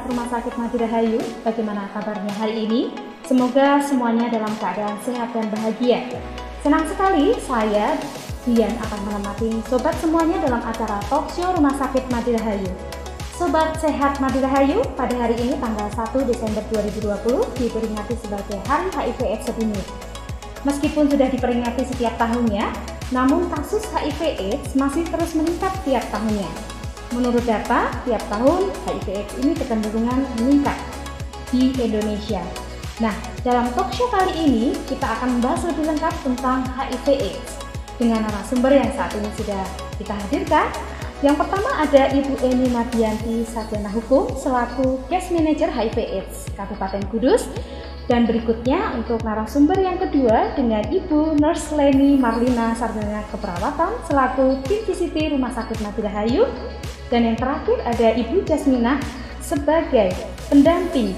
Rumah Sakit Madirahayu, bagaimana kabarnya hari ini? Semoga semuanya dalam keadaan sehat dan bahagia. Senang sekali saya, Dian, akan menemani sobat semuanya dalam acara Talkshow Rumah Sakit Madirahayu. Sobat Sehat Madirahayu, pada hari ini tanggal 1 Desember 2020 diperingati sebagai Hari HIV/AIDS sedunia. Meskipun sudah diperingati setiap tahunnya, namun kasus HIV/AIDS masih terus meningkat tiap tahunnya. Menurut data, tiap tahun HIV/AIDS ini kecenderungan meningkat di Indonesia. Nah, dalam talkshow kali ini kita akan membahas lebih lengkap tentang HIV/AIDS dengan narasumber yang saat ini sudah kita hadirkan. Yang pertama ada Ibu Eni Mardianti, Sarjana Hukum selaku Case Manager HIV/AIDS Kabupaten Kudus. Dan berikutnya untuk narasumber yang kedua dengan Ibu Nurse Leni Marlina, Sarjana Keperawatan selaku Tim VCT Rumah Sakit Madirahayu. Dan yang terakhir ada Ibu Jasminah sebagai pendamping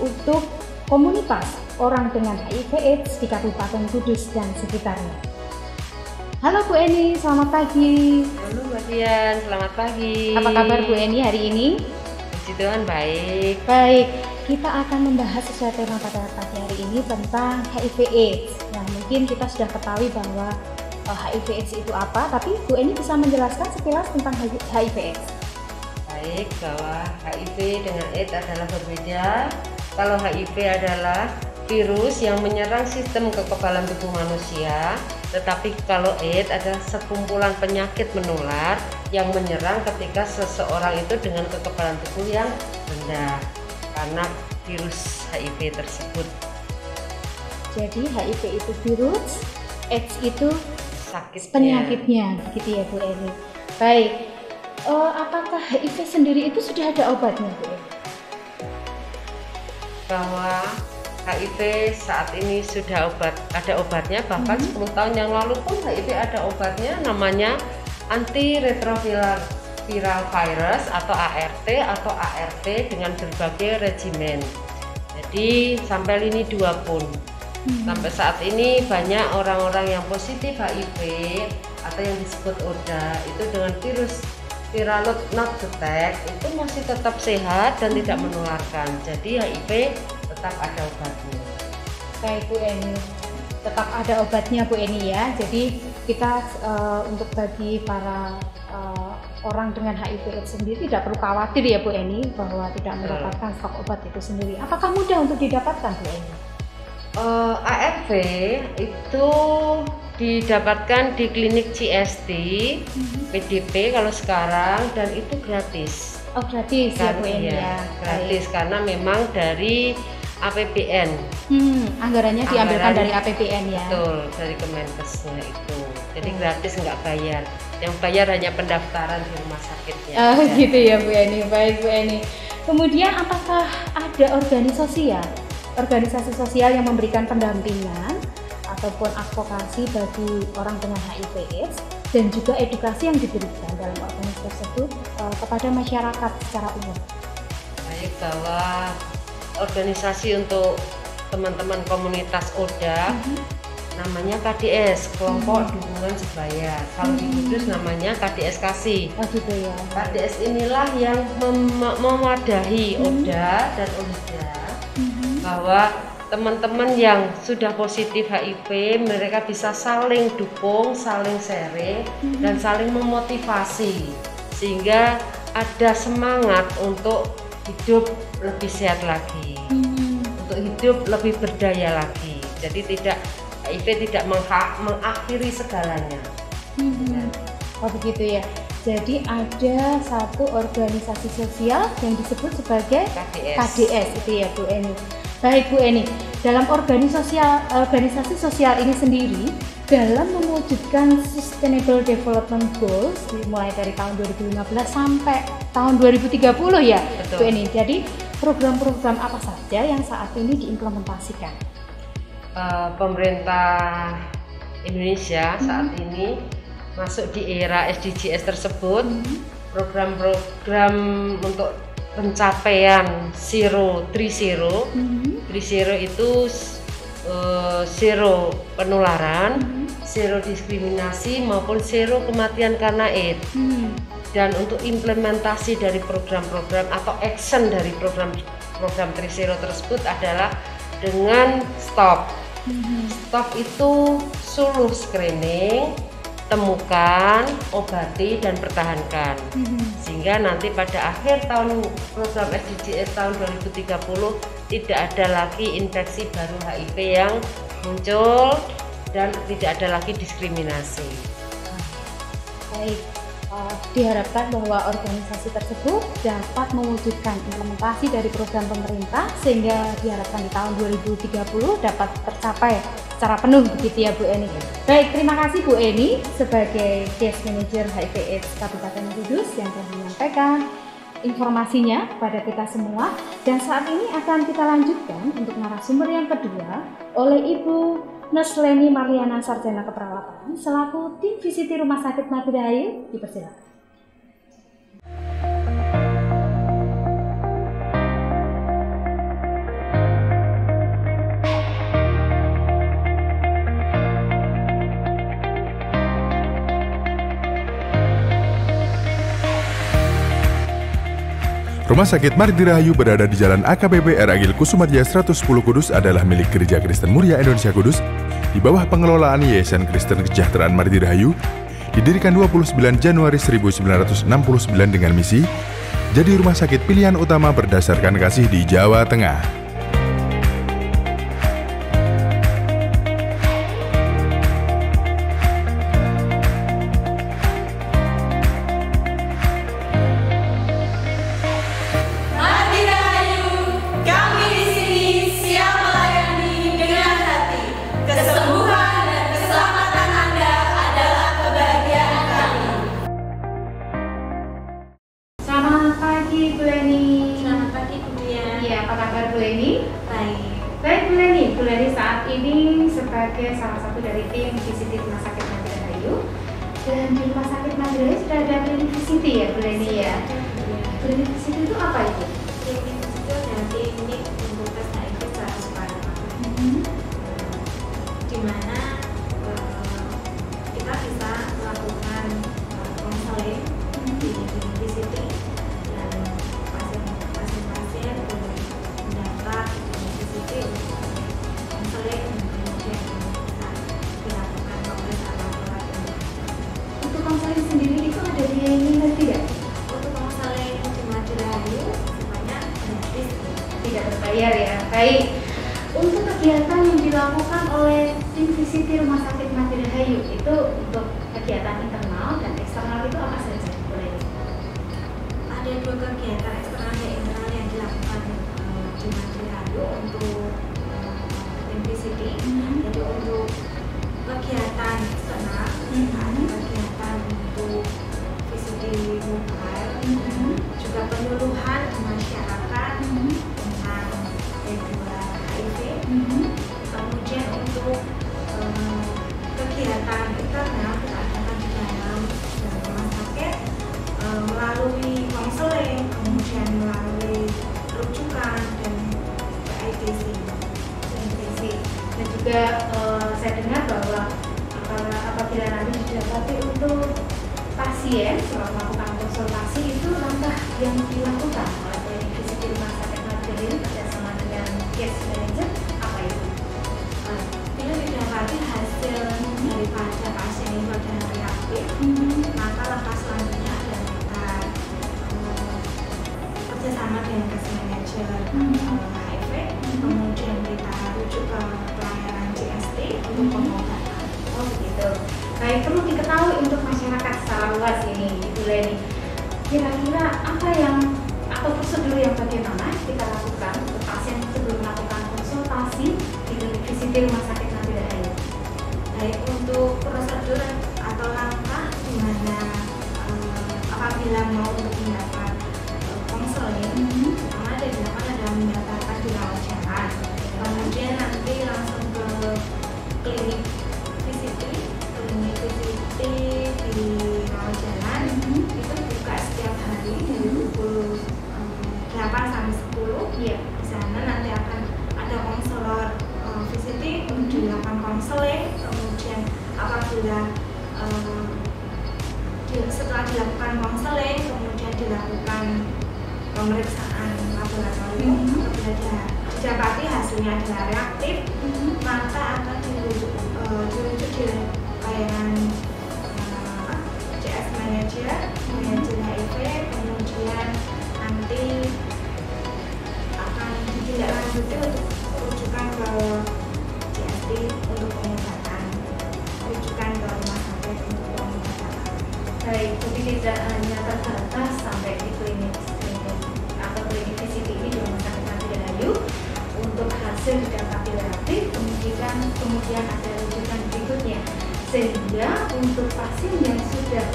untuk komunitas orang dengan HIV/AIDS di Kabupaten Kudus dan sekitarnya. Halo Bu Eni, selamat pagi. Halo Mbak Dian, selamat pagi. Apa kabar Bu Eni hari ini? Puji Tuhan baik. Baik, kita akan membahas sesuai tema pada pagi hari ini tentang HIV/AIDS. Nah, mungkin kita sudah ketahui bahwa HIV/AIDS itu apa, tapi Bu Eni bisa menjelaskan sekilas tentang HIV/AIDS. Baik, bahwa HIV dengan AIDS adalah berbeda. Kalau HIV adalah virus yang menyerang sistem kekebalan tubuh manusia, tetapi kalau AIDS adalah sekumpulan penyakit menular yang menyerang ketika seseorang itu dengan kekebalan tubuh yang rendah karena virus HIV tersebut. Jadi HIV itu virus, AIDS itu Sakitnya. penyakitnya, begitu ya Bu Eni. Baik, apakah HIV sendiri itu sudah ada obatnya Bu Eni? Bahwa HIV saat ini sudah ada obatnya, bahkan 10 tahun yang lalu pun HIV ada obatnya, namanya antiretroviral virus atau ART atau ART dengan berbagai regimen. Jadi sampai lini 2 pun. Sampai saat ini banyak orang-orang yang positif HIV atau yang disebut ODA itu dengan virus viral not detect itu masih tetap sehat dan tidak menularkan. Jadi HIV tetap ada obatnya. Baik Bu Eni, tetap ada obatnya Bu Eni ya. Jadi kita untuk bagi para orang dengan HIV/AIDS sendiri tidak perlu khawatir ya Bu Eni bahwa tidak mendapatkan stok obat itu sendiri. Apakah mudah untuk didapatkan Bu Eni? ARV itu didapatkan di klinik CST, PDP kalau sekarang, dan itu gratis. Oh gratis ya Bu Eni ya? Gratis. Baik. Karena memang dari APBN. Anggarannya diambilkan dari APBN ya? Betul, dari Kemenkesnya itu. Jadi gratis, nggak bayar. Yang bayar hanya pendaftaran di rumah sakitnya. Oh gitu ya Bu Eni, baik Bu Eni. Kemudian apakah ada organisasi sosial yang memberikan pendampingan ataupun advokasi bagi orang dengan HIV/AIDS dan juga edukasi yang diberikan dalam organisasi tersebut kepada masyarakat secara umum? Baik, bahwa organisasi untuk teman-teman komunitas ODA namanya KDS, Kelompok Dukungan Sebaya. Kalau di Kudus namanya KDS Kasih. Oh gitu ya. KDS inilah yang mewadahi ODA dan OLIDA bahwa teman-teman yang sudah positif HIV mereka bisa saling dukung, saling sharing dan saling memotivasi sehingga ada semangat untuk hidup lebih sehat lagi, untuk hidup lebih berdaya lagi. Jadi HIV tidak mengakhiri segalanya. Oh begitu ya. Jadi ada satu organisasi sosial yang disebut sebagai KDS itu ya Bu Eni. Baik Bu Eni, dalam organisasi sosial ini sendiri dalam mewujudkan Sustainable Development Goals mulai dari tahun 2015 sampai tahun 2030 ya. Betul. Bu Eni. Jadi program-program apa saja yang saat ini diimplementasikan? Pemerintah Indonesia saat ini masuk di era SDGs tersebut. Program-program untuk pencapaian zero itu zero penularan, zero diskriminasi maupun zero kematian karena AIDS. Dan untuk implementasi dari program-program atau action dari program Trisero tersebut adalah dengan stop. Stop itu suluh screening, temukan, obati, dan pertahankan. Sehingga nanti pada akhir tahun program SDGs tahun 2030 tidak ada lagi infeksi baru HIV yang muncul dan tidak ada lagi diskriminasi. Baik, diharapkan bahwa organisasi tersebut dapat mewujudkan implementasi dari program pemerintah sehingga diharapkan di tahun 2030 dapat tercapai secara penuh begitu ya Bu Eni. Baik, terima kasih Bu Eni sebagai Case Manager HIV/AIDS Kabupaten Kudus yang telah menyampaikan informasinya kepada kita semua. Dan saat ini akan kita lanjutkan untuk narasumber yang kedua oleh Ibu Nesleni Marliana Sarjana Keperawatan selaku tim VCT Rumah Sakit Madirahayu. Dipersilakan. Rumah Sakit Madirahayu berada di Jalan AKBP R. Agil Kusumadja 110 Kudus adalah milik Gereja Kristen Muria Indonesia Kudus di bawah pengelolaan Yayasan Kristen Kesejahteraan Madirahayu, didirikan 29 Januari 1969 dengan misi jadi rumah sakit pilihan utama berdasarkan kasih di Jawa Tengah. Sebagai salah satu dari tim VCT Rumah Sakit Madirahayu, dan di Rumah Sakit Madirahayu sudah ada klinik VCT ya Bu Leni ya. Klinik VCT itu apa itu? Klinik VCT adalah klinik untuk tes HIV secara sukarela, di mana kita bisa melakukan konseling di klinik VCT dan pasien-pasien mendaftar di klinik VCT untuk konseling. Konseling sendiri itu ada biayanya tidak? Untuk konseling di Madirahayu semuanya gratis, tidak berbayar ya. Baik. Untuk kegiatan yang dilakukan oleh tim VCT Rumah Sakit Madirahayu itu untuk kegiatan internal dan eksternal itu apa saja? Boleh? Ada dua kegiatan eksternal dan internal yang dilakukan di Madirahayu untuk tim VCT. Jadi untuk kegiatan eksternal ada kegiatan untuk VCT mobile, juga penyuluhan masyarakat tentang HIV. Kemudian untuk kegiatan internal kita adakan di dalam rumah sakit melalui konseling, kemudian melalui rujukan dan ITC. Dan juga saya dengar bahwa apabila nanti didapati untuk pasien setelah melakukan konsultasi itu langkah yang dilakukan oleh klinik VCT Rumah Sakit Madirahayu bersama dengan case manager apa itu? Bila didapati hasil daripada pasien itu adalah reaktif, maka langkah selanjutnya adalah kita kerjasama dengan case manager HIV, kemudian kita rujuk ke pelayanan GST untuk pengobatan. Oh begitu. Baik, perlu diketahui untuk masyarakat secara luas ini Ibu Leni, kira-kira apa yang atau prosedur yang bagaimana kita lakukan untuk pasien sebelum melakukan konsultasi di klinik VCT Rumah Sakit Madirahayu? Baik, untuk prosedur atau langkah di mana apabila mau untuk mendapat konseling, pertama ada dilakukan adalah mendaftarkan di rawat jalan, kemudian nanti langsung ke klinik VCT di rawat jalan. Itu buka setiap hari dari pukul 8 sampai 10. Di sana nanti akan ada konselor VCT untuk dilakukan konseling, kemudian apabila apabila setelah dilakukan konseling, kemudian dilakukan pemeriksaan laboratorium, apabila didapati hasilnya adalah reaktif, maka akan dirujuk di layanan CS manager HIV, kemudian nanti akan ditindaklanjuti untuk rujukan ke CST untuk pengobatan, rujukan ke rumah sakit untuk pengobatan. Baik, jadi tidak hanya terbatas sampai di klinik atau klinik VCT ini di Rumah Sakit Mardira Rahayu. Untuk hasil didapati reaktif, kemudian ada rujukan berikutnya, sehingga untuk pasien yang sudah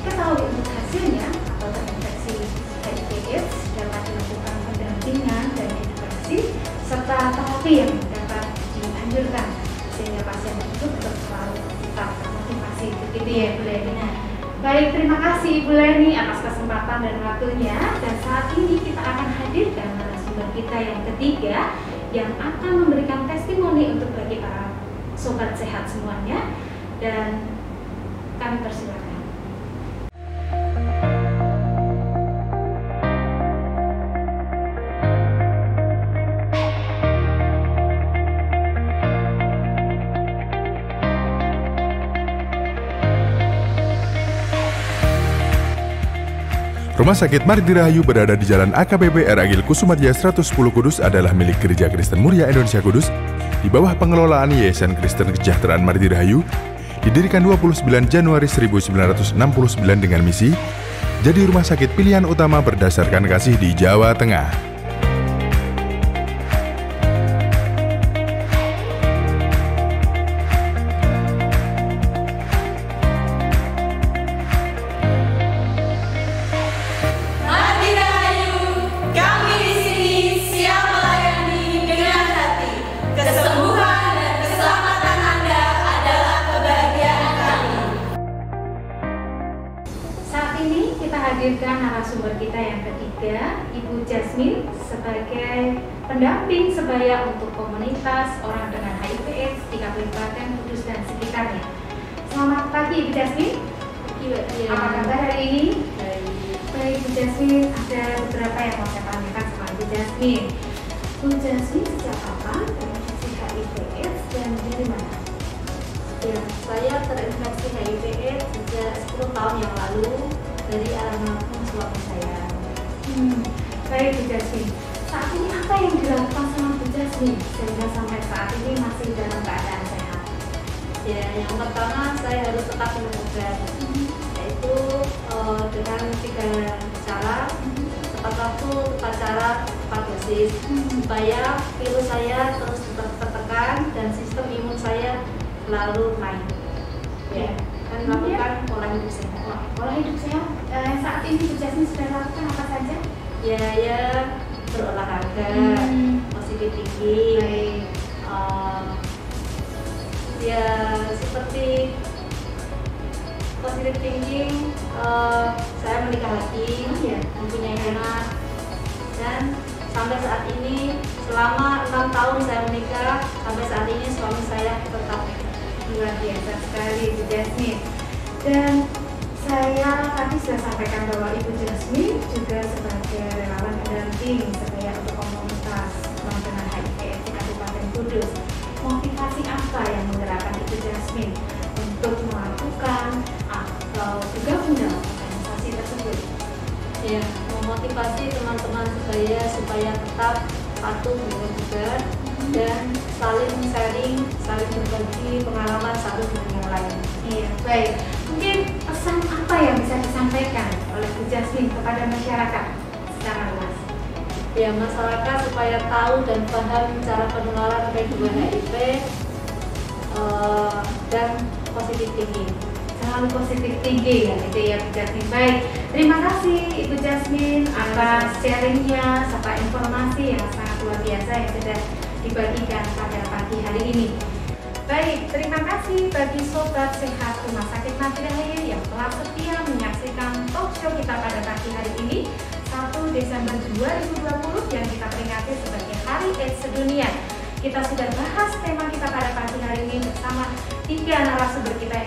diketahui untuk hasilnya atau terinfeksi HIV/AIDS dapat dilakukan pendampingan dan edukasi serta terapi yang dapat dianjurkan sehingga pasien itu tetap termotivasi. Begitu ya, Bu Leni. Baik, terima kasih Ibu Leni atas kesempatan dan waktunya. Dan saat ini kita akan hadirkan narasumber kita yang ketiga yang akan memberikan testimoni untuk bagi para sobat sehat semuanya, dan kami persilakan. Rumah Sakit Mardira Rahayu berada di Jalan AKBP R. Agil Kusumadja 110 Kudus adalah milik Gereja Kristen Muria Indonesia Kudus di bawah pengelolaan Yayasan Kristen Kesejahteraan Mardira Rahayu, didirikan 29 Januari 1969 dengan misi jadi rumah sakit pilihan utama berdasarkan kasih di Jawa Tengah. Hadirkan narasumber kita yang ketiga, Ibu Jasmine, sebagai pendamping sebaya untuk komunitas orang dengan HIV/AIDS di Kabupaten Kudus dan sekitarnya. Selamat pagi Ibu Jasmine. Apa kabar hari ini? Baik Bu Jasmine, ada beberapa yang mau saya tanyakan sama Bu Jasmine. Bu Jasmine sejak kapan terinfeksi HIV/AIDS dan dari mana? Ya, saya terinfeksi HIV/AIDS sejak 10 tahun yang lalu dari almarhum suami saya. Baik Bu Jasmine, saat ini apa yang dilakukan sama Bu Jasmine sehingga sampai saat ini masih dalam keadaan sehat? Ya, yang pertama saya harus tetap minum obat, yaitu dengan 3 cara, tepat waktu, tepat cara, tepat dosis, supaya virus saya terus tetap tertekan dan sistem imun saya selalu naik. Ya, dan melakukan pola hidup sehat. Pola hidup sehat saat ini Bu Jasmine sudah lakukan apa saja? Ya berolahraga, positif tinggi, ya seperti positif tinggi, saya menikah lagi, mempunyai anak, dan sampai saat ini selama 6 tahun saya menikah, sampai saat ini suami saya tetap. Luar biasa sekali Bu Jasmine. Dan saya tadi sudah sampaikan bahwa Ibu Jasmine juga sebagai relawan pendamping sebaya untuk komunitas orang dengan HIV/AIDS di Kabupaten Kudus. Motivasi apa yang menggerakkan Ibu Jasmine untuk melakukan atau bergabung dalam organisasi tersebut? Ya, memotivasi teman-teman supaya tetap patuh dengan tugas dan saling sharing, saling berbagi pengalaman satu dengan yang lain. Iya, baik. Mungkin pesan apa yang bisa disampaikan oleh Bu Jasmine kepada masyarakat secara luas? Ya, masyarakat supaya tahu dan paham cara penularan HIV dan positif tinggi. Selalu positif tinggi ya, itu ya Bu Jasmine. Baik, terima kasih Ibu Jasmine atas sharingnya serta informasi yang sangat luar biasa yang sudah dibagikan pada pagi hari ini. Baik, terima kasih bagi Sobat Sehat Rumah Sakit Mardira Rahayu yang telah setia menyaksikan talk show kita pada pagi hari ini 1 Desember 2020 yang kita peringati sebagai Hari AIDS Sedunia. Kita sudah bahas tema kita pada pagi hari ini bersama 3 narasumber kita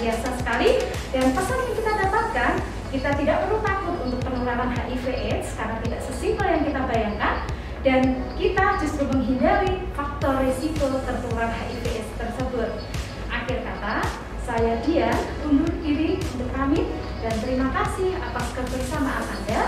biasa sekali. Dan pesan yang kita dapatkan, kita tidak perlu takut untuk penularan HIV/AIDS karena tidak sesimpel yang kita bayangkan, dan kita justru menghindari faktor risiko tertular HIV/AIDS tersebut. Akhir kata, saya Dian undur diri untuk pamit dan terima kasih atas kebersamaan Anda.